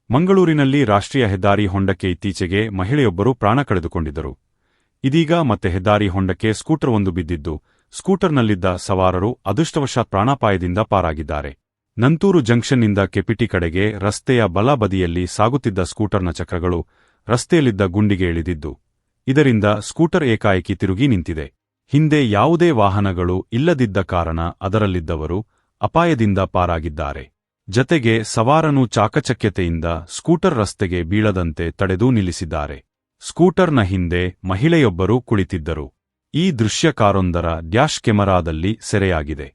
ಮಂಗಳೂರಿನಲ್ಲಿ ರಾಷ್ಟ್ರೀಯ ಹೆದ್ದಾರಿ ಹೊಂಡಕ್ಕೆ ಇತ್ತೀಚೆಗೆ ಮಹಿಳೆಯೊಬ್ಬರು ಪ್ರಾಣ ಕಳೆದುಕೊಂಡಿದ್ದರು. ಇದೀಗ ಮತ್ತೆ ಹೆದ್ದಾರಿ ಹೊಂಡಕ್ಕೆ ಸ್ಕೂಟರ್ವೊಂದು ಬಿದ್ದಿದ್ದು, ಸ್ಕೂಟರ್ನಲ್ಲಿದ್ದ ಸವಾರರು ಅದೃಷ್ಟವಶಾತ್ ಪ್ರಾಣಾಪಾಯದಿಂದ ಪಾರಾಗಿದ್ದಾರೆ. ನಂತೂರು ಜಂಕ್ಷನ್ನಿಂದ ಕೆಪಿಟಿ ಕಡೆಗೆ ರಸ್ತೆಯ ಬಲ ಬದಿಯಲ್ಲಿ ಸಾಗುತ್ತಿದ್ದ ಸ್ಕೂಟರ್ನ ಚಕ್ರಗಳು ರಸ್ತೆಯಲ್ಲಿದ್ದ ಗುಂಡಿಗೆ ಇಳಿದಿದ್ದು, ಇದರಿಂದ ಸ್ಕೂಟರ್ ಏಕಾಏಕಿ ತಿರುಗಿ ನಿಂತಿದೆ. ಹಿಂದೆ ಯಾವುದೇ ವಾಹನಗಳು ಇಲ್ಲದಿದ್ದ ಕಾರಣ ಅದರಲ್ಲಿದ್ದವರು ಅಪಾಯದಿಂದ ಪಾರಾಗಿದ್ದಾರೆ. ಜತೆಗೆ ಸವಾರನು ಚಾಕಚಕ್ಯತೆಯಿಂದ ಸ್ಕೂಟರ್ ರಸ್ತೆಗೆ ಬೀಳದಂತೆ ತಡೆದು ನಿಲ್ಲಿಸಿದ್ದಾರೆ. ಸ್ಕೂಟರ್ನ ಹಿಂದೆ ಮಹಿಳೆಯೊಬ್ಬರು ಕುಳಿತಿದ್ದರು. ಈ ದೃಶ್ಯ ಕಾರೊಂದರ ಡ್ಯಾಶ್ ಕ್ಯಾಮೆರಾದಲ್ಲಿ ಸೆರೆಯಾಗಿದೆ.